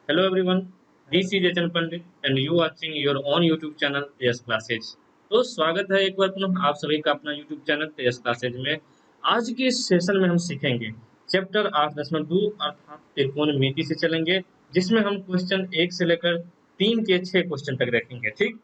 Hello everyone, this is Achan Pandit and you watching your own YouTube channel TS Classes। तो स्वागत है एक बार पुनः आप सभी का अपना YouTube चैनल TS Classes में। आज के इस सेशन में हम सीखेंगे चैप्टर 8.2 अर्थात त्रिकोणमिति से चलेंगे, जिसमें हम क्वेश्चन 1 से लेकर 3 के 6 क्वेश्चन तक रखेंगे। ठीक,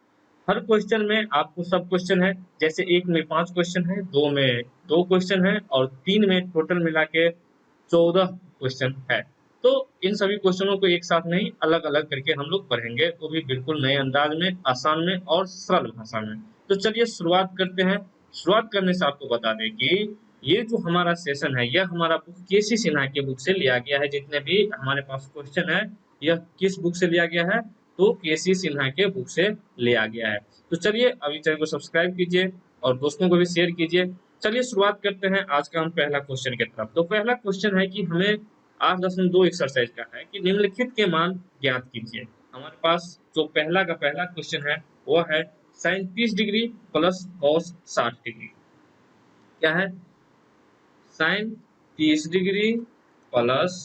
हर क्वेश्चन में आपको सब क्वेश्चन है, जैसे एक में 5 क्वेश्चन है, दो में 2 क्वेश्चन है और 3 में टोटल मिला के 14 क्वेश्चन है। तो इन सभी क्वेश्चनों को एक साथ नहीं, अलग अलग करके हम लोग पढ़ेंगे, वो भी बिल्कुल नए अंदाज में, आसान में और सरल भाषा में। तो चलिए शुरुआत करते हैं। शुरुआत करने से आपको बता दें कि ये जो हमारा सेशन है, यह हमारा बुक केसी सिन्हा के बुक से लिया गया है। जितने भी हमारे पास क्वेश्चन है, यह किस बुक से लिया गया है? तो केसी सिन्हा के बुक से लिया गया है। तो चलिए अभी चैनल को सब्सक्राइब कीजिए और दोस्तों को भी शेयर कीजिए। चलिए शुरुआत करते हैं आज का हम पहला क्वेश्चन की तरफ। तो पहला क्वेश्चन है कि हमें 8.2 एक्सरसाइज का है कि निम्नलिखित के मान ज्ञात कीजिए। हमारे पास जो पहला का पहला क्वेश्चन है वो है sine 30 degree plus cos 60 degree. क्या है? Sine 30 degree plus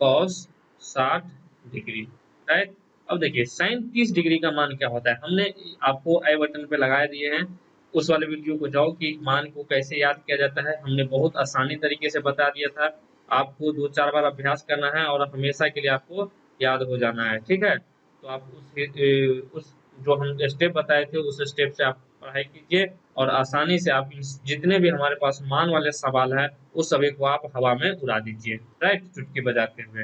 cos 60 degree, right. अब देखिए साइन 30 डिग्री का मान क्या होता है, हमने आपको आई बटन पे लगा दिए हैं। उस वाले वीडियो को जाओ कि मान को कैसे याद किया जाता है, हमने बहुत आसानी तरीके से बता दिया था। आपको 2-4 बार अभ्यास करना है और हमेशा के लिए आपको याद हो जाना है, ठीक है। तो आप उस जो हम स्टेप बताए थे उस स्टेप से आप पढ़ाई कीजिए और आसानी से आप जितने भी हमारे पास मान वाले सवाल है उस सभी को आप हवा में उड़ा दीजिए, राइट, चुटकी बजाते हुए।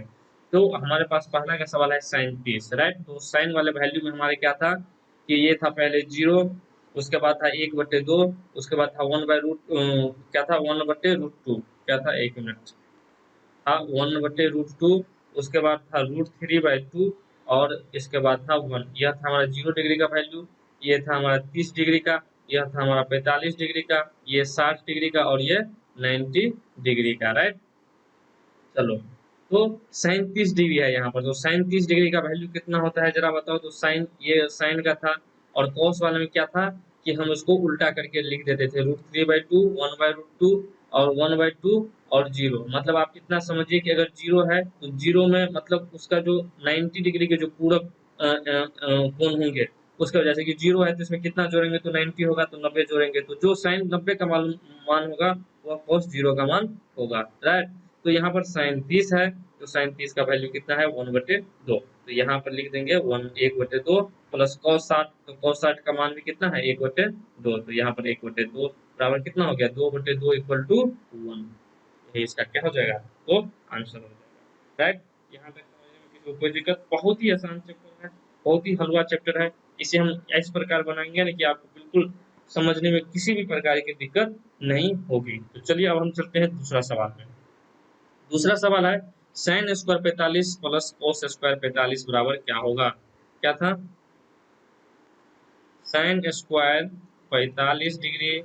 तो हमारे पास पहला का सवाल है साइन 30, राइट। तो साइन वाले वैल्यू में हमारे क्या था कि ये था पहले 0, उसके बाद था 1/2, उसके बाद था 1/रूट, क्या था 1/√2, क्या था, एक मिनट, था 1/√2, उसके बाद था √3/2 और इसके बाद था 1। यह था हमारा 0 डिग्री का वैल्यू, ये था हमारा 30 डिग्री का, यह था हमारा 45 डिग्री का, ये 60 डिग्री का और ये 90 डिग्री का, राइट। चलो, तो साइन 30 डिग्री है यहाँ पर। तो साइन 30 डिग्री का वैल्यू कितना होता है जरा बताओ। तो साइन, ये साइन का था और कॉस वाले में क्या था कि हम उसको उल्टा करके लिख देते थे, √3/2, 1/√2 और 1/2 और 0। मतलब आप इतना समझिए कि अगर 0 है तो 0 में मतलब उसका जो 90 डिग्री के जो पूरक कोण होंगे, उसका वजह से कि 0 है तो इसमें कितना जोड़ेंगे तो 90 होगा, तो 90 जोड़ेंगे तो जो साइन 90 का मान होगा वह कॉस 0 का मान होगा, राइट। तो यहाँ पर साइन 30 है, तो साइन 30 का वैल्यू कितना है 1/2। तो यहाँ पर लिख देंगे 1/2 प्लस कॉस 60, तो कॉस 60 का मान भी कितना है 1/2। तो यहाँ पर 1/2 बराबर कितना हो गया 2/2 इक्वल टू 1। यही इसका क्या हो जाएगा, तो आंसर हो जाएगा, राइट। यहाँ तक समझने में किसी को कोई दिक्कत? बहुत ही आसान चैप्टर है, बहुत ही हलवा चैप्टर है। इसे हम इस प्रकार बनाएंगे ना कि आपको बिल्कुल समझने में किसी भी प्रकार की दिक्कत नहीं होगी। तो चलिए अब हम चलते हैं दूसरा सवाल में। दूसरा सवाल है sine square 45 plus cos square 45 बराबर क्या होगा। क्या था? Sine square 45 degree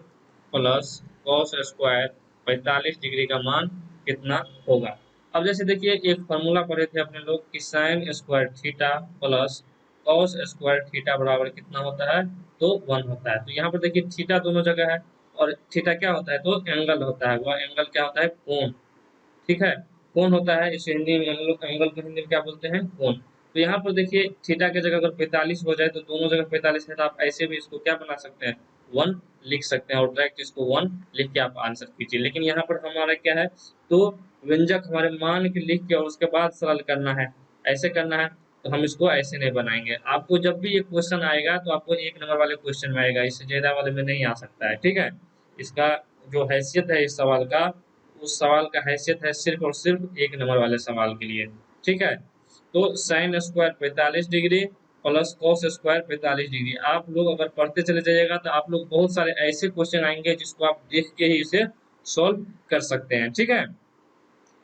plus cos square 45 degree का मान कितना होगा। अब जैसे देखिए एक फॉर्मूला पढ़े थे अपने लोग कि sine square theta plus cos square theta बराबर कितना होता है, तो 1 होता है। तो यहाँ पर देखिए थीटा दोनों जगह है और थीटा क्या होता है, तो एंगल होता है। वह एंगल क्या होता है, कोण, ठीक है। कोण होता है, इसे हिंदी में हम लोग एंगल को हिंदी में क्या बोलते हैं, कोण। तो यहाँ पर देखिए थीटा की जगह अगर 45 हो जाए तो दोनों जगह 45 है तो आप ऐसे भी इसको क्या बना सकते हैं, 1 लिख सकते हैं और डायरेक्ट इसको 1 लिख के आप आंसर कीजिए। लेकिन यहाँ पर हमारा क्या है, तो व्यंजक हमारे मान के लिख के और उसके बाद सरल करना है, ऐसे करना है। तो हम इसको ऐसे नहीं बनाएंगे। आपको जब भी ये क्वेश्चन आएगा तो आपको 1 नंबर वाले क्वेश्चन में आएगा, इससे ज्यादा वाले में नहीं आ सकता है, ठीक है। इसका जो हैसियत है इस सवाल का, उस सवाल का हैसियत है सिर्फ और सिर्फ 1 नंबर वाले सवाल के लिए, ठीक है। तो sine square 45 degree plus cos square 45 degree, आप लोग अगर पढ़ते चले जाइएगा तो आप लोग बहुत सारे ऐसे क्वेश्चन आएंगे जिसको आप देख के ही इसे सॉल्व कर सकते हैं, ठीक है।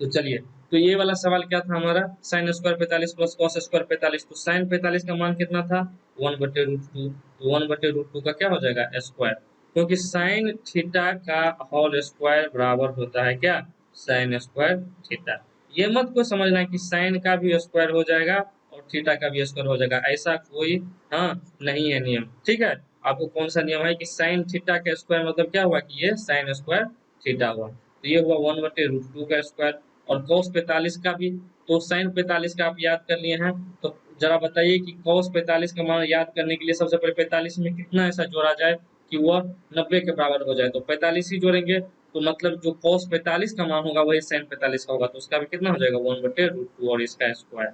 तो चलिए, तो ये वाला सवाल क्या था हमारा, sine square 45 plus cos square 45। तो साइन 45 का मान कितना था 1/√2, तो 1/√2 का क्या हो जाएगा स्क्वायर, क्योंकि साइन थीटा का होल स्क्वायर बराबर होता है क्या, साइन स्क्वायर थीटा। ये मत को समझना है कि साइन का भी स्क्वायर हो जाएगा और थीटा का भी स्क्वायर हो जाएगा, ऐसा कोई हाँ नहीं है नियम, ठीक है। आपको कौन सा नियम है कि साइन थीटा का स्क्वायर मतलब क्या हुआ कि ये साइन स्क्वायर थीटा हुआ, तो ये हुआ 1/√2 का स्क्वायर। और cos 45 का भी तो साइन 45 का आप याद कर लिए हैं, तो जरा बताइए कि कॉस 45 का मान याद करने के लिए सबसे पहले 45 में कितना ऐसा जोड़ा जाए कि वह 90 के बराबर हो जाए। तो 45 ही जोड़ेंगे, तो मतलब जो कॉस 45 का मान होगा वही साइन 45 का होगा, तो उसका भी कितना हो जाएगा 1/√2 और इसका स्क्वायर,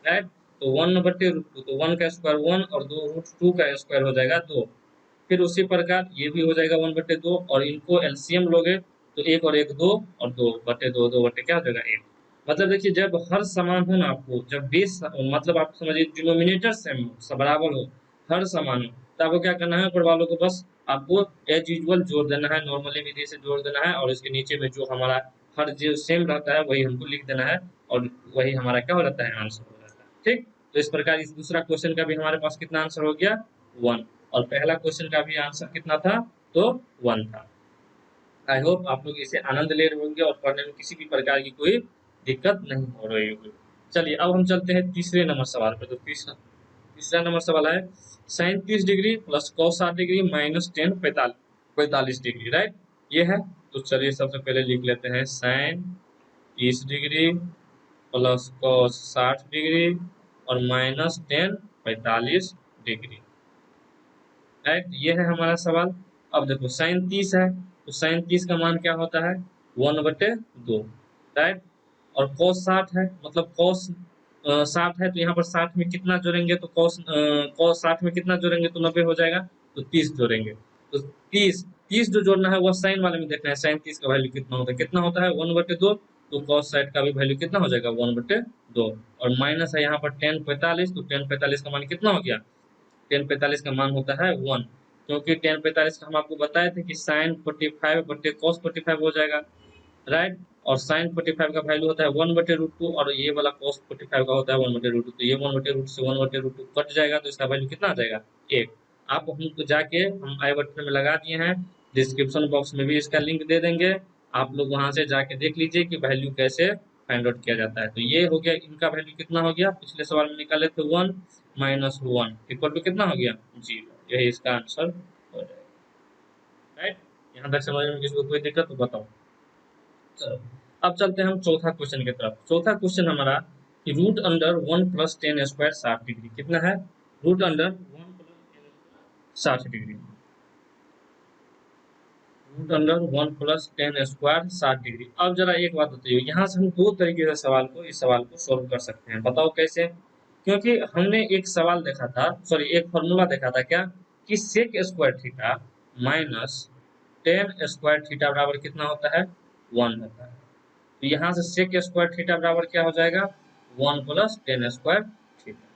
राइट। तो 1/√2, तो 1 का स्क्वायर 1 और 2√2 का स्क्वायर हो जाएगा 2। फिर उसी प्रकार ये भी हो जाएगा 1/2 और इनको एलसीएम लोगे तो 1 और 1 2 और 2/2, 2 बटे क्या हो जाएगा 1। मतलब देखिए जब हर समान हो ना, आपको जब बेस मतलब आप समझिए डिनोमिनेटर सेम हो, बराबर हो, हर समान हो, तो आपको क्या करना है, ऊपर वालों को बस आपको एज यूजुअल जोड़ देना है, नॉर्मली विधि से जोड़ देना है, और इसके नीचे में जो हमारा हर जो सेम रहता है वही हमको लिख देना है, और वही हमारा क्या हो जाता है, आंसर हो जाता है। ठीक, तो इस प्रकार इस दूसरा क्वेश्चन का भी हमारे पास कितना आंसर हो गया, 1, और पहला क्वेश्चन का भी आंसर कितना था, तो 1 था। आई होप आप लोग इसे आनंद ले रहे होंगे और पढ़ने में किसी भी प्रकार की कोई दिक्कत नहीं हो रही होगी। चलिए अब हम चलते हैं तीसरे नंबर सवाल पे। तो तीसरा तीसरा नंबर सवाल है sine 30 degree plus cos 60 degree minus tan 45 degree, right, ये है। तो चलिए सबसे पहले लिख लेते हैं sine 30 degree plus cos 60 degree और माइनस टेन 45 डिग्री, राइट, ये है हमारा सवाल। अब देखो साइन 30 है, तो साइन 30 का मान क्या होता है, 1/2, राइट। और cos 60 है, मतलब cos 60 है, तो यहाँ पर 60 में कितना जोड़ेंगे, तो cos 60 में कितना जोड़ेंगे तो 90 हो जाएगा, तो 30 जोड़ेंगे। तो 30 30 जो जोड़ना है वह साइन वाले में देखना है, साइन 30 का वैल्यू कितना होता है 1/2, तो cos 60 का भी वैल्यू कितना हो जाएगा 1/2, और माइनस है यहाँ पर tan 45, तो tan 45 का मान कितना हो गया, tan 45 का मान होता है 1, क्योंकि tan 45 का हम आपको बताए थे कि साइन 45 बटे cos 45 हो जाएगा, राइट। और साइन 45 का वैल्यू होता है 1/√2 और ये वाला cos 45 का होता है 1/√2, तो ये 1/√2 से 1/√2 कट जाएगा, तो इसका वैल्यू कितना आ जाएगा 1। आप हमको जाके हम आई बटन में लगा दिए हैं, डिस्क्रिप्शन बॉक्स में भी इसका लिंक दे देंगे, आप लोग वहां से जाके देख लीजिए कि वैल्यू कैसे फाइंड आउट किया जाता है। तो ये हो गया, इनका वैल्यू कितना हो गया, पिछले सवाल में निकाले थे 1 माइनस 1 इक्वल टू कितना हो गया 0, यही इसका आंसर हो जाएगा, राइट। यहाँ तक समझ में किसी को कोई दिक्कत तो बताओ। चलो अब चलते हैं हम चौथा क्वेश्चन की तरफ। चौथा क्वेश्चन हमारा कि root under 1 plus ten square 60 degree कितना है, root under 1 plus 60 degree, root under 1 plus ten square 60 degree. अब जरा एक बात बताइए, यहाँ से हम दो तरीके से इस सवाल को सोल्व कर सकते हैं, बताओ कैसे। क्योंकि हमने एक सवाल देखा था, सॉरी एक फॉर्मूला देखा था क्या, कि sec square theta minus tan square theta बराबर कितना होता है 1 होता है। तो यहाँ से सेक स्क्वायर थीटा बराबर क्या हो जाएगा 1 plus ten square theta,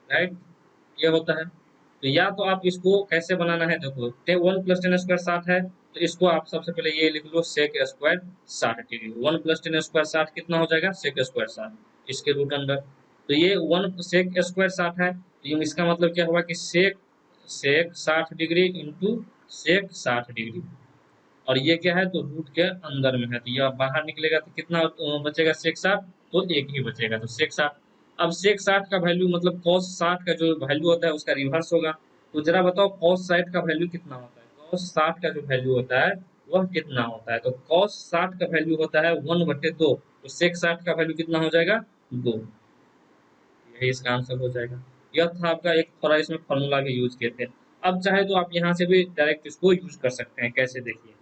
right, ये होता है। तो या तो आप इसको कैसे बनाना है, देखो 1 प्लस टेन स्क्वायर 60 है, तो इसको आप सबसे पहले ये लिख लो sec square 60 degree, 1 plus ten square 60 कितना हो जाएगा सेक स्क्वायर 60, इसके रूट अंडर। तो ये 1 सेक स्क्वायर 60 है, तो इसका मतलब क्या हुआ कि सेक सेक 60 डिग्री इंटू सेक 60 डिग्री, और ये क्या है तो रूट के अंदर में है, तो ये बाहर निकलेगा तो कितना बचेगा सेक 60, तो एक ही बचेगा, तो सेक 60। अब सेक 60 का वैल्यू मतलब cos 60 का जो वैल्यू होता है उसका रिवर्स होगा, तो जरा बताओ cos 60 का वैल्यू कितना होता है, cos 60 का जो वैल्यू होता है वह कितना होता है, तो cos 60 का वैल्यू होता है 1/2, तो सेक 60 का वैल्यू कितना हो जाएगा 2, यही इसका आंसर हो जाएगा। यह था आपका एक थोड़ा इसमें फॉर्मूला भी यूज किए थे। अब चाहे तो आप यहाँ से भी डायरेक्ट इसको यूज कर सकते हैं, कैसे देखिए,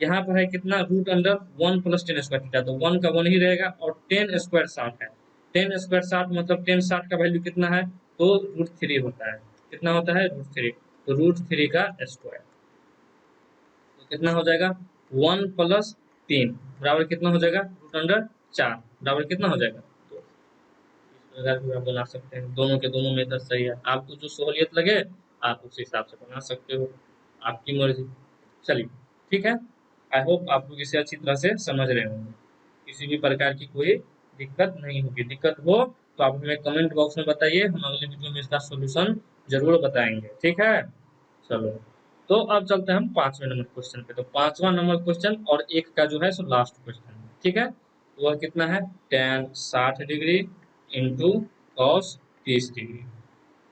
यहाँ पर है कितना root under 1 plus ten square theta, तो 1 का 1 ही रहेगा, और टेन स्क्वायर 60 है, टेन स्क्वायर 60 मतलब टेन 60 का वैल्यू कितना है, तो √3 होता है, कितना होता है √3, तो √3 का स्क्वायर, तो कितना हो जाएगा 1 प्लस 3 बराबर कितना हो जाएगा रूट अंडर 4 बराबर कितना हो जाएगा, तो इस प्रकार भी आप बना सकते हैं, दोनों के दोनों मेथड सही है, आपको जो सहूलियत लगे आप उस हिसाब से बना सकते हो, आपकी मर्जी। चलिए ठीक है, आई होप आप लोग इसे अच्छी तरह से समझ रहे होंगे, किसी भी प्रकार की कोई दिक्कत नहीं होगी, दिक्कत हो तो आप हमें कमेंट बॉक्स में बताइए, हम अगले वीडियो में इसका सोल्यूशन जरूर बताएंगे, ठीक है। चलो तो अब चलते हैं हम पांचवें नंबर क्वेश्चन पे। तो पांचवा नंबर क्वेश्चन और एक का जो है सो लास्ट क्वेश्चन है, ठीक है। वह कितना है tan 60 degree into cos 30 degree,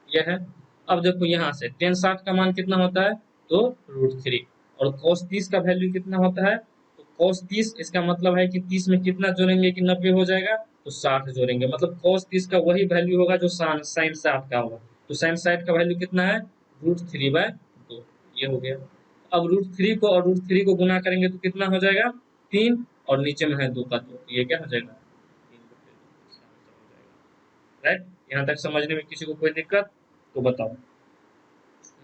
यह है। अब देखो यहाँ से tan 60 का मान कितना होता है, तो √3, और cos 30 का वैल्यू कितना होता है, तो cos 30, इसका मतलब है कि 30 में कितना जोड़ेंगे कि 90 हो जाएगा, तो 60 जोड़ेंगे, मतलब cos 30 का वही वैल्यू होगा जो sin 60 का होगा। तो sin 60 का वैल्यू कितना है, √3/2, ये हो गया। अब √3 को और √3 को गुना करेंगे तो कितना हो जाएगा, 3, और नीचे में है 2 का 2, ये क्या हो जाएगा, 3/2, इसका आंसर हो जाएगा। राइट, यहाँ तक समझने में किसी को कोई दिक्कत तो बताओ।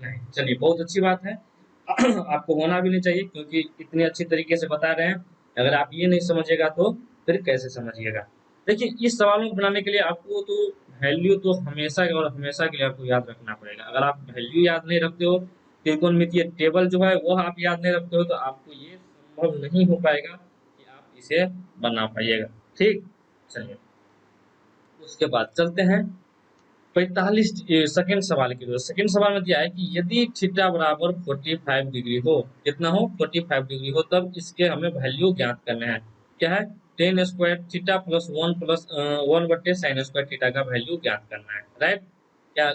नहीं, चलिए बहुत अच्छी बात है। आपको होना भी नहीं चाहिए, क्योंकि इतने अच्छी तरीके से बता रहे हैं, अगर आप ये नहीं समझिएगा तो फिर कैसे समझिएगा। देखिए, इस सवालों को बनाने के लिए आपको तो वैल्यू तो हमेशा और हमेशा के लिए आपको याद रखना पड़ेगा। अगर आप वैल्यू याद नहीं रखते हो, त्रिकोणमितीय टेबल जो है वो आप याद नहीं रखते हो, तो आपको ये संभव नहीं हो पाएगा कि आप इसे बना पाइएगा। ठीक, चलिए उसके बाद चलते हैं 45 सेकंड सवाल की तरफ। सेकंड सवाल में दिया है कि यदि थीटा बराबर 45 डिग्री हो, कितना हो, 45 डिग्री हो, तब इसके हमें वैल्यू ज्ञात करना है। क्या है, ten square theta plus 1/sin² theta का वैल्यू ज्ञात करना है। राइट, क्या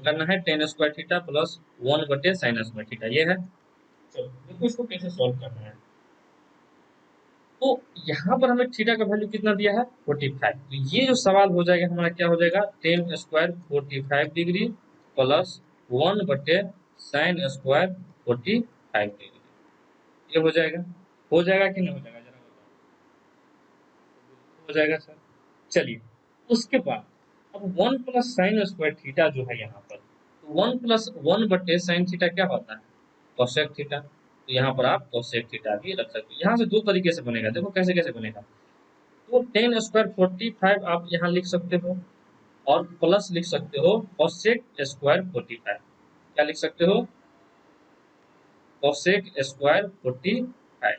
करना है, ten square theta plus 1/sin² theta, ये है। चलो देखो इसको कैसे सॉल्व करना है। तो यहाँ पर हमें थीटा का वैल्यू कितना दिया है, 45। तो ये जो सवाल हो जाएगा हमारा, क्या हो जाएगा, ten square 45 degree plus 1/sin² 45 degree, ये हो जाएगा कि नहीं हो जाएगा, जरा बताओ। हो जाएगा सर। चलिए उसके बाद अब 1 + sin² थीटा जो है यहाँ पर, तो 1 + 1/sin थीटा क्या होता है, कोसेक थीटा। तो यहाँ पर आप कोसेक थीटा भी रख सकते हो। यहाँ से दो तरीके से बनेगा, देखो कैसे कैसे बनेगा। तो टेन स्क्वायर 45 आप यहाँ लिख सकते हो, और प्लस लिख सकते हो कोसेक स्क्वायर 45। क्या लिख सकते हो, कोसेक स्क्वायर 45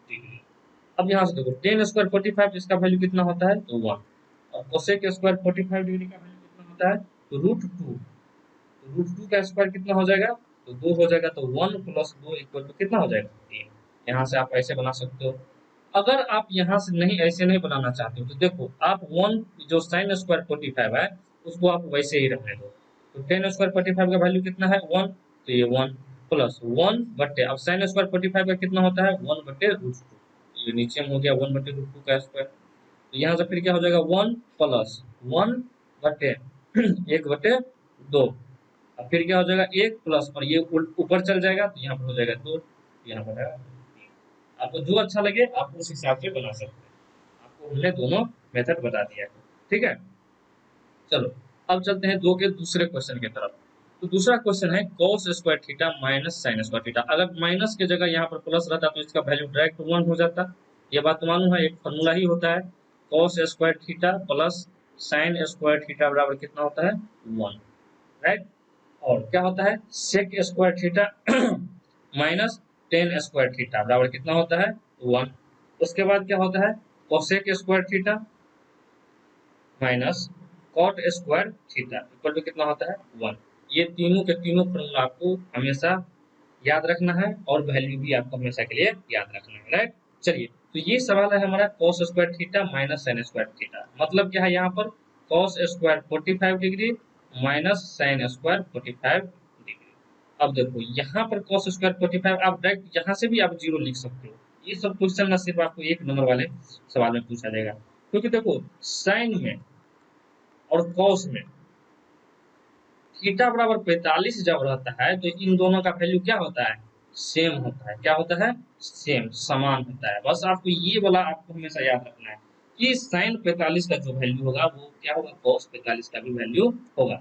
डिग्री। अब यहाँ से देखो, टेन स्क्वायर 45 इसका वैल्यू कितना होता है, तो 1, और कोसेक स्क्वायर 45 डिग्री का वैल्यू कितना होता है, तो √2। तो √2 का स्क्वायर कितना हो जाएगा, तो 2 हो जाएगा। तो 1 + 2 = कितना हो जाएगा, 3। यहाँ से आप ऐसे बना सकते हो। अगर आप यहाँ से नहीं, ऐसे नहीं बनाना चाहते हो, तो देखो आप 1 जो sin² 45 है उसको आप वैसे ही रहने दो। तो टेन² 45 का वैल्यू कितना है, 1, तो ये 1 प्लस 1 बटे, अब sin² 45 का कितना होता है, 1/√2। ये नीचे में हो गया 1/√2 का स्क्वायर। तो यहाँ से फिर क्या हो जाएगा, 1 प्लस 1 बटे 1/2। अब फिर क्या हो जाएगा, 1 प्लस, और ये ऊपर चल जाएगा तो यहाँ पर हो जाएगा 2, यहाँ पर है 3। आपको जो अच्छा लगे आप उस हिसाब से बना सकते हैं। आपको हमने दोनों मेथड बता दिया है। ठीक है, चलो अब चलते हैं दो के दूसरे क्वेश्चन की तरफ। तो दूसरा क्वेश्चन है cos² theta minus sin² theta. अगर माइनस की जगह यहाँ पर प्लस रहता तो इसका वैल्यू डायरेक्ट 1 हो जाता। ये बात मालूम है, एक फॉर्मूला ही होता है, cos² theta plus sin² theta बराबर कितना होता है, 1। राइट, और क्या होता है, sec² theta minus tan² theta बराबर कितना होता है, 1। उसके बाद क्या होता है, cosec² theta minus cot² theta equal to कितना होता है, 1। ये तीनों के तीनों फॉर्मूला आपको हमेशा याद रखना है, और वैल्यू भी आपको हमेशा के लिए याद रखना है। राइट, चलिए तो ये सवाल है हमारा cos² theta minus sin² theta. मतलब क्या है, यहाँ पर cos² 45 degree minus sin² 45 degree. अब देखो यहाँ पर cos² 45 आप डायरेक्ट यहाँ से भी आप 0 लिख सकते हो। ये सब क्वेश्चन ना सिर्फ आपको 1 नंबर वाले सवाल में पूछा जाएगा, क्योंकि देखो साइन में और कॉस में थीटा बराबर 45 जब रहता है, तो इन दोनों का वैल्यू क्या होता है, सेम होता है। क्या होता है, सेम, समान होता है। बस आपको ये वाला आपको हमेशा याद रखना है कि साइन 45 का जो वैल्यू होगा वो क्या होगा, कॉस 45 का भी वैल्यू होगा।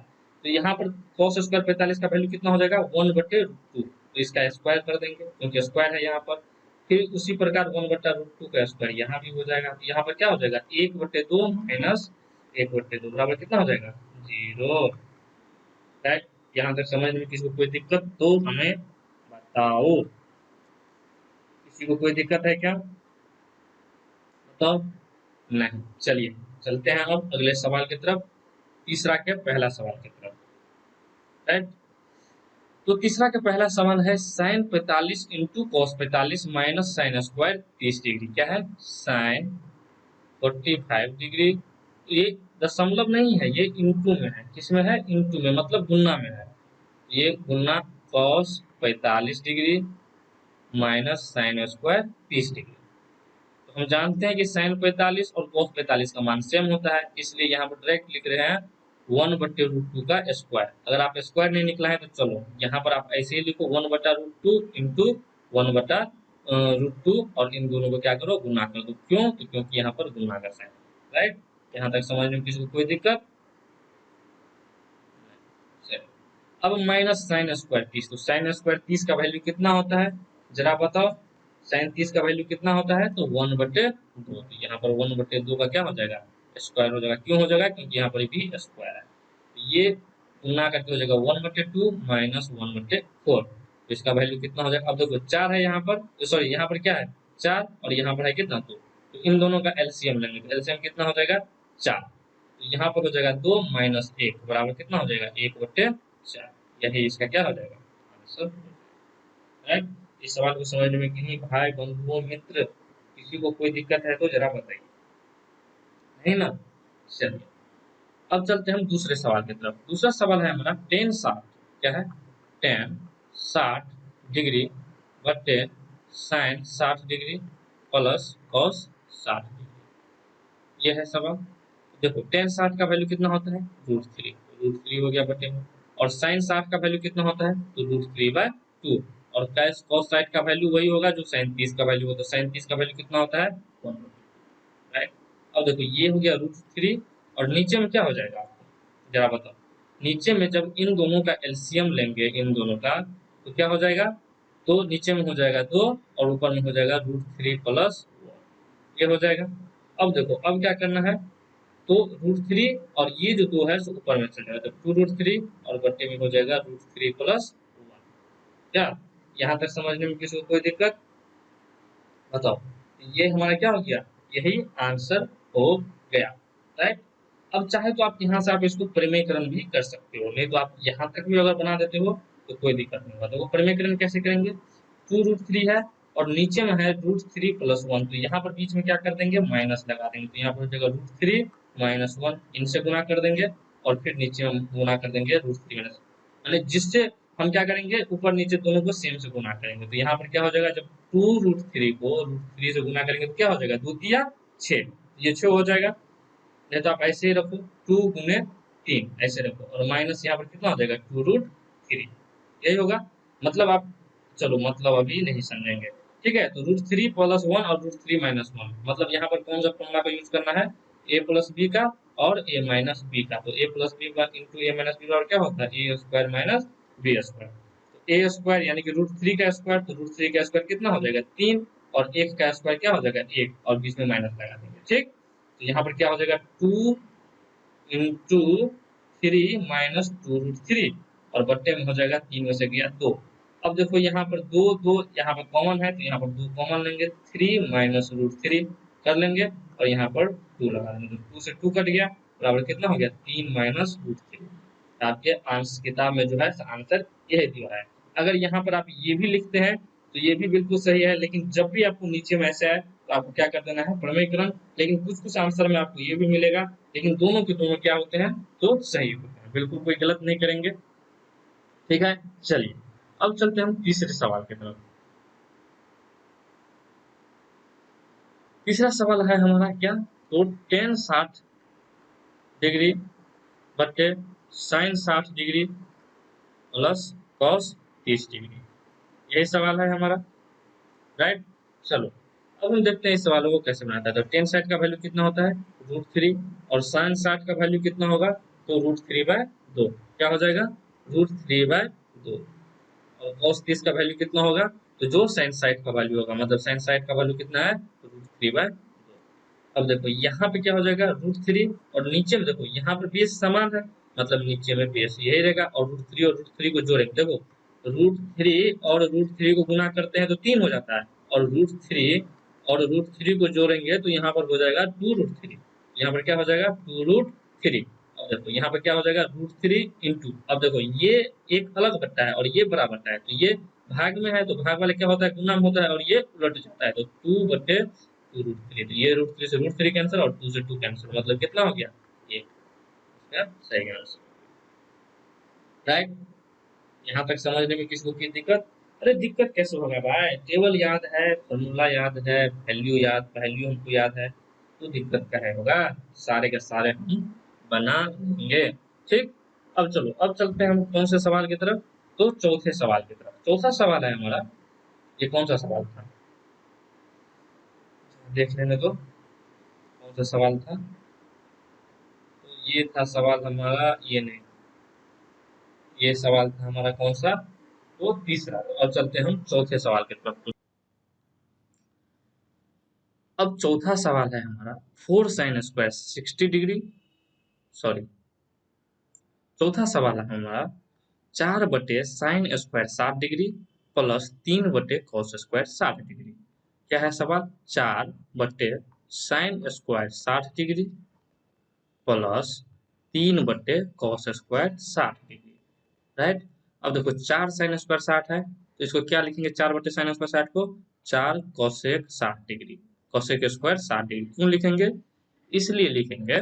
तो यहाँ पर cos² 45 का वैल्यू कितना हो जाएगा, 1/√2। तो इसका स्क्वायर कर देंगे क्योंकि स्क्वायर है यहाँ पर। फिर उसी प्रकार 1/√2 का स्क्वायर यहाँ भी हो जाएगा। तो यहाँ पर क्या हो जाएगा, 1/2 माइनस 1/2 बराबर कितना हो जाएगा, 0। राइट, यहाँ तक समझने में किसी को कोई दिक्कत तो हमें बताओ। किसी को कोई दिक्कत है क्या, बताओ। नहीं, चलिए चलते हैं अब अगले सवाल की तरफ, तीसरा के पहला सवाल की तरफ। राइट, तो तीसरा का पहला सवाल है sine 45 into cos 45 minus sin² 30 degree. क्या है, साइन 45 डिग्री, ये दशमलव नहीं है, ये इंटू में है। किसमें है, इंटू में, मतलब गुना में है। ये गुना cos 45 degree minus sine square 30 degree. तो हम जानते हैं कि साइन 45 और cos 45 का मान सेम होता है, इसलिए यहाँ पर डायरेक्ट लिख रहे हैं 1/√2 का स्क्वायर। अगर आप स्क्वायर नहीं निकला है तो चलो यहाँ पर आप ऐसे ही लिखो 1/√2 इंटू 1/√2 और इन दोनों को क्या करो, गुना कर दो। क्यों? तो क्योंकि यहाँ पर गुना का साइन, राइट। यहाँ तक समझने में किसी को कोई दिक्कत? अब माइनस साइन स्क्वायर 30, तो साइन स्क्वायर 30 का वैल्यू कितना होता है जरा बताओ। साइन 30 का वैल्यू कितना होता है? तो 1/2। तो यहाँ पर 1/2 का क्या हो जाएगा, स्क्वायर हो जाएगा। क्यों हो जाएगा? क्योंकि यहाँ पर भी स्क्वायर है। तो ये गुना करके हो जाएगा 1/2 माइनस 1/4। तो इसका वैल्यू कितना हो जाएगा? अब देखो 4 है यहाँ पर, सॉरी यहाँ पर क्या है 4 और यहाँ पर है कितना 2। तो इन दोनों का एलसीएम लेंगे, तो एलसीएम कितना हो जाएगा 4। तो यहाँ पर हो जाएगा 2 माइनस 1 बराबर कितना हो जाएगा 1/4। यही इसका क्या हो जाएगा आंसर, राइट। इस सवाल को समझने में किन्हीं भाई बंधुओं मित्र किसी को कोई दिक्कत है तो जरा बताइए, नहीं ना। चलिए अब चलते हैं हम दूसरे सवाल की तरफ। दूसरा सवाल है हमारा टेन 60, क्या है टेन 60 डिग्री बटे sine 60 degree plus cos 60 degree. यह है सवाल। देखो टेन 60 का वैल्यू कितना होता है √3, √3 हो गया बटे में। और साइन 60 का वैल्यू कितना होता है तो √3/2। और कैस कॉस 60 का वैल्यू वही होगा जो साइन 30 का वैल्यू होता है। साइन 30 का वैल्यू कितना होता है 1, राइट। अब देखो ये हो गया √3 और नीचे में क्या हो जाएगा आपको जरा बताओ। नीचे में जब इन दोनों का एलसीएम लेंगे इन दोनों का तो क्या हो जाएगा, तो नीचे में हो जाएगा 2 और ऊपर में हो जाएगा √3 प्लस 1, ये हो जाएगा। अब देखो अब क्या करना है, तो √3 और ये जो 2 है सो ऊपर में चल जाएगा, तो 2√3 और बट्टे में हो जाएगा √3 प्लस 1। क्या यहाँ तक समझने में किसी को कोई दिक्कत? बताओ। ये हमारा क्या हो गया, यही आंसर हो गया, राइट। अब चाहे तो आप यहाँ से आप इसको परिमेयकरण भी कर सकते हो, नहीं तो आप यहाँ तक भी अगर बना देते हो तो कोई दिक्कत नहीं होगा। तो वो परिमेयकरण कैसे करेंगे, 2√3 है और नीचे में है √3 प्लस 1, तो यहाँ पर बीच में क्या कर देंगे माइनस लगा देंगे। तो यहाँ पर हो जाएगा √3 माइनस 1, इनसे गुना कर देंगे और फिर नीचे में गुना कर देंगे √3 माइनस, यानी जिससे हम क्या करेंगे ऊपर नीचे दोनों को सेम से गुना करेंगे। तो यहाँ पर क्या हो जाएगा, जब 2√3 को √3 से गुना करेंगे तो क्या हो जाएगा 2 तिया 6, ये 6 हो जाएगा। नहीं तो आप ऐसे ही रखो 2 गुने 3 ऐसे रखो और माइनस यहाँ पर कितना हो जाएगा 2√3, यही होगा। मतलब आप चलो मतलब अभी नहीं समझेंगे, ठीक है। तो √3 प्लस 1 और √3 माइनस 1, मतलब यहाँ पर कौन सा फॉर्मूला का यूज करना है, a प्लस बी का और a माइनस बी का। तो a प्लस बी का इंटू a माइनस बी का, और क्या होता है a square minus B square. तो a स्क्वायर यानी कि √3 का स्क्वायर, तो √3 का स्क्वायर कितना हो जाएगा 3 और 1 का स्क्वायर क्या हो जाएगा 1 और बीच में माइनस लगा देंगे, ठीक। तो यहाँ पर क्या हो जाएगा 2 इंटू 3 माइनस 2√3 और बट्टे में हो जाएगा 3 में से गया 2। अब देखो यहाँ पर 2 2 यहाँ पर कॉमन है तो यहाँ पर 2 कॉमन लेंगे, 3 माइनस √3 कर लेंगे और यहाँ पर 2 लगा देंगे। तो 2 से 2 कट गया, बराबर कितना हो गया 3 माइनस √3। आपके आंसर किताब में जो है आंसर यह दिया है। अगर यहाँ पर आप ये भी लिखते हैं तो ये भी बिल्कुल सही है, लेकिन जब भी आपको नीचे में ऐसा है तो आपको क्या कर देना है प्रमेयकरण। लेकिन कुछ कुछ आंसर में आपको ये भी मिलेगा, लेकिन दोनों के दोनों क्या होते हैं तो सही होते हैं, बिल्कुल कोई गलत नहीं करेंगे, ठीक है। चलिए अब चलते हैं हम तीसरे सवाल की तरफ। तीसरा सवाल है हमारा क्या, तो टेन 60 डिग्री बटे sine 60 degree plus cos 30 degree, यही सवाल है हमारा, राइट। चलो अब हम देखते हैं इस सवालों को कैसे बनाता है। तो टेन 60 का वैल्यू कितना होता है √3 और साइन 60 का वैल्यू कितना होगा तो √3/2, क्या हो जाएगा √3/2। और cos 30 का वैल्यू कितना होगा, तो जो साइन 60 का वैल्यू होगा, मतलब साइन 60 का वैल्यू कितना है तो √3/2। अब देखो यहाँ पे क्या हो जाएगा √3 और नीचे में देखो यहाँ पर बेस समान है, मतलब नीचे में बेस यही रहेगा और √3 और √3 को जोड़ेंगे। देखो √3 और √3 को गुना करते हैं तो 3 हो जाता है और √3 और √3 को जोड़ेंगे तो यहाँ पर हो जाएगा 2√3। यहाँ पर क्या हो जाएगा 2√3। अब देखो यहाँ पर क्या हो जाएगा √3 इंटू, अब देखो ये एक अलग बट्टा है और ये बड़ा बट्टा है, तो ये भाग में है तो भाग वाले क्या होता है गुना में होता है और ये उलट जाता है, तो 2/2√3। तो ये √3 से √3 कैंसिल और 2 से 2 कैंसिल, मतलब कितना हो गया ये, इसका सही आंसर, राइट। यहाँ तक समझने में किसी को की दिक्कत? अरे दिक्कत कैसे होगा भाई, टेबल याद है, फॉर्मूला याद है, वैल्यू हमको याद है, तो दिक्कत क्या है होगा, सारे के सारे हम बना लेंगे। ठीक। अब चलो, अब चलते हैं हम कौन से सवाल की तरफ, तो चौथे सवाल की तरफ। चौथा सवाल है हमारा, ये कौन सा सवाल था, देख लेने दो कौन सा सवाल था। तो ये था सवाल हमारा, ये नहीं, ये सवाल था हमारा कौन सा, तो तीसरा। तो अब चलते हैं हम चौथे सवाल की तरफ। तो अब चौथा सवाल है हमारा, 4 sin² 60 डिग्री, सॉरी, चौथा सवाल है हमारा 4/sin² 60 degree plus 3/cos² 60 degree. क्या है सवाल, 4/sin² 60 degree plus 3/cos² 60 degree. Right. अब देखो 4 sin² 60 है, तो इसको क्या लिखेंगे, 4/sin² 60 को 4 cosec 60 डिग्री, cosec² 60 डिग्री। क्यों लिखेंगे, इसलिए लिखेंगे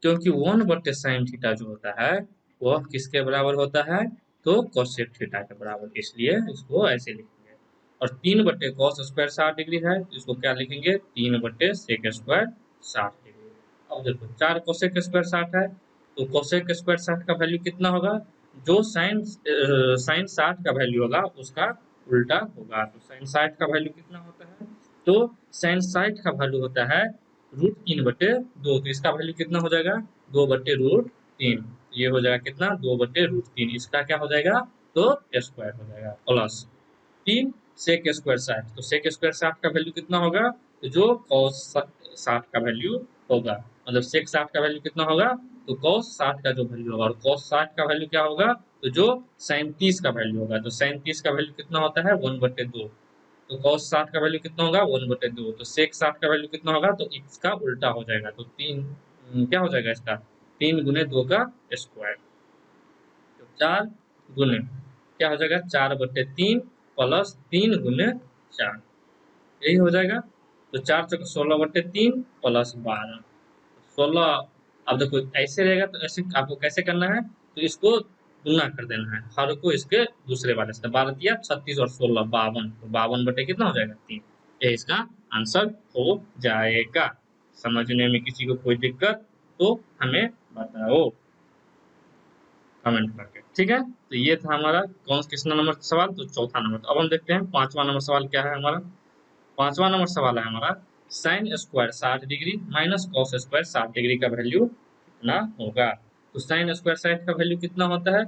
क्योंकि 1/sin थीटा जो होता है वह किसके बराबर होता है, तो cosec थीटा के बराबर, इसलिए इसको ऐसे लिखेंगे। और 3/cos² 60 डिग्री है, इसको क्या लिखेंगे, 3/sec² 60 डिग्री। अब देखो 4 cosec² 60 है, तो cosec² 60 का वैल्यू कितना होगा, जो साइन 60 का वैल्यू होगा उसका उल्टा होगा। तो साइन 60 का वैल्यू कितना होता है, तो साइन 60 का वैल्यू होता है √3/2। तो इसका वैल्यू कितना हो जाएगा, 2/√3। ये हो जाएगा कितना, 2/√3। इसका क्या हो जाएगा, तो स्क्वायर हो जाएगा, प्लस 3 sec² 60। तो sec² 60 का वैल्यू कितना होगा, तो जो cos 60 का वैल्यू होगा, मतलब sec 60 का वैल्यू कितना होगा, तो cos 60 का जो वैल्यू होगा, और cos 60 का वैल्यू क्या होगा, तो जो sin 30 का वैल्यू होगा। तो sin 30 का वैल्यू कितना होता है, 1/2। तो cos 60 का वैल्यू कितना होगा, 1/2। तो sec 60 का वैल्यू कितना होगा, तो इसका उल्टा हो जाएगा। तो क्या हो जाएगा इसका, 3 × 2 का स्क्वायर। तो 4 क्या हो जाएगा, 4/3 प्लस 3 × 4, यही हो जाएगा। तो 4 × 16/3 प्लस 12, 16। अब देखो ऐसे रहेगा, तो ऐसे आपको कैसे करना है, तो इसको गुना कर देना है हर को इसके दूसरे वाले से। 12×3 = 36 और 16 = 52। तो 52 कितना हो जाएगा, 3। ये इसका आंसर हो जाएगा। समझने में किसी को कोई दिक्कत तो हमें बताओ कमेंट करके, ठीक है। तो ये था हमारा कौन कितना नंबर सवाल, तो चौथा नंबर। तो अब हम देखते हैं 5वां नंबर सवाल क्या है हमारा। 5वां नंबर सवाल है हमारा, sin² 60 degree minus cos² 60 degree का वैल्यू कितना होगा। तो sin² 60 का वैल्यू कितना होता है,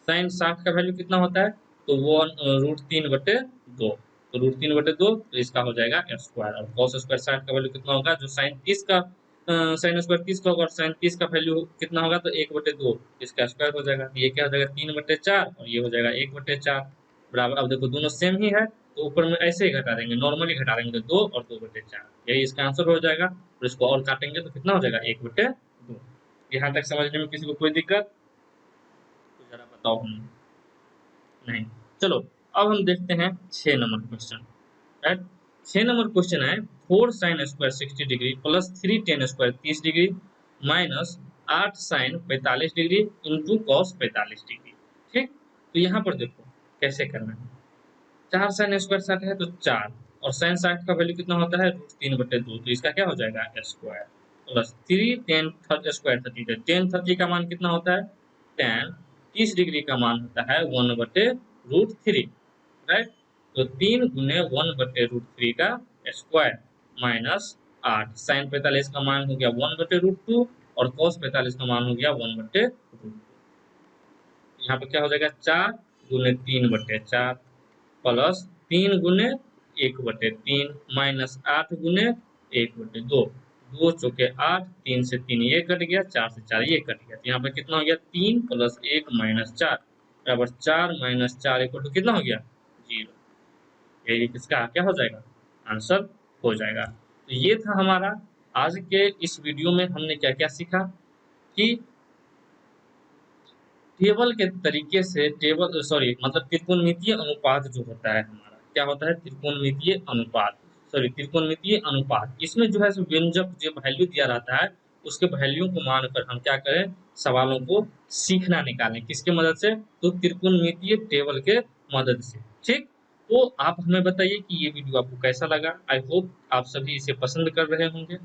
sin 60 का वैल्यू कितना होता है, तो वो √3/2। तो √3/2, तो इसका हो जाएगा स्क्वायर। और cos² 60 का वैल्यू कितना होगा, जो sin 30 का sin² 30 का होगा, और sin 30 का वैल्यू कितना होगा, तो 1/2, इसका स्क्वायर हो जाएगा। ये क्या हो जाएगा, 3/4, और ये हो जाएगा 1/4 बराबर। अब देखो दोनों सेम ही है, तो ऊपर में ऐसे ही घटा देंगे, नॉर्मली घटा देंगे, तो 2 और 2/4, यही इसका आंसर हो जाएगा। और इसको और काटेंगे तो कितना हो जाएगा, 1/2। यहाँ तक समझने में किसी को कोई दिक्कत, तो जरा बताओ हमें। नहीं। चलो, अब हम देखते हैं 6 number question. Right. 6 number question है, 4 sin² 60 degree plus 3 tan² 30 degree minus 8 sin 45 degree into cos 45 degree. ठीक। तो यहाँ पर देखो कैसे करना है, 4 sin² 60 है, तो 4, और sin 60 का वैल्यू कितना होता है, √3/2। तो इसका क्या हो जाएगा, स्क्वायर, प्लस 3 tan² 30। tan 30 का मान कितना होता है, tan 30 डिग्री का मान होता है 1/√3। राइट। तो 3 × 1/√3 का स्क्वायर माइनस 8, sin 45 का मान हो गया 1/√2, और cos 45 का मान हो गया 1/√2। यहाँ पे क्या हो जाएगा, 4 × 3/4 प्लस 3 × 1/3 माइनस 8 × 1/2। 2 × 4 = 8, 3 से 3 ये कट गया, 4 से 4 ये कट गया। तो यहाँ पे कितना हो गया, 3 + 1 - 4 बराबर 4 - 4 = कितना हो गया, 0। यही इसका क्या हो जाएगा, आंसर हो जाएगा। तो ये था हमारा आज के इस वीडियो में, हमने क्या क्या सीखा कि टेबल के तरीके से, टेबल सॉरी मतलब त्रिकोणमितीय अनुपात जो होता है हमारा, क्या होता है, त्रिकोणमितीय अनुपात, सॉरी त्रिकोणमितीय अनुपात। इसमें जो है व्यंजक जो वैल्यू दिया रहता है उसके वैल्यू को मानकर हम क्या करें, सवालों को सीखना निकालें। किसके मदद से? तो त्रिकोणमितीय टेबल के मदद से। ठीक, तो आप हमें बताइए कि ये वीडियो आपको कैसा लगा। आई होप आप सभी इसे पसंद कर रहे होंगे।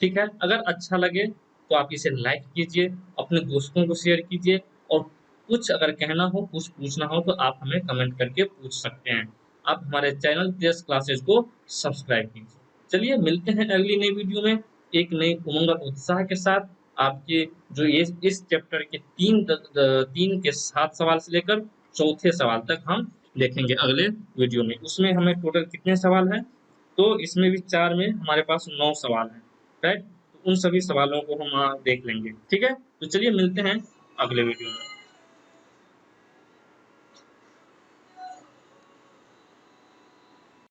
ठीक है, अगर अच्छा लगे तो आप इसे लाइक कीजिए, अपने दोस्तों को शेयर कीजिए, और कुछ अगर कहना हो, कुछ पूछना हो तो आप हमें कमेंट करके पूछ सकते हैं। आप हमारे चैनल तेज क्लासेस को सब्सक्राइब कीजिए। चलिए मिलते हैं अगली नई वीडियो में एक नई उमंग और उत्साह के साथ। आपके जो ये इस चैप्टर के 3 के 7 सवाल से लेकर चौथे सवाल तक हम देखेंगे अगले वीडियो में। उसमें हमें टोटल कितने सवाल हैं? तो इसमें भी 4 में हमारे पास 9 सवाल हैं। राइट, तो उन सभी सवालों को हम देख लेंगे। ठीक है, तो चलिए मिलते हैं अगले वीडियो में।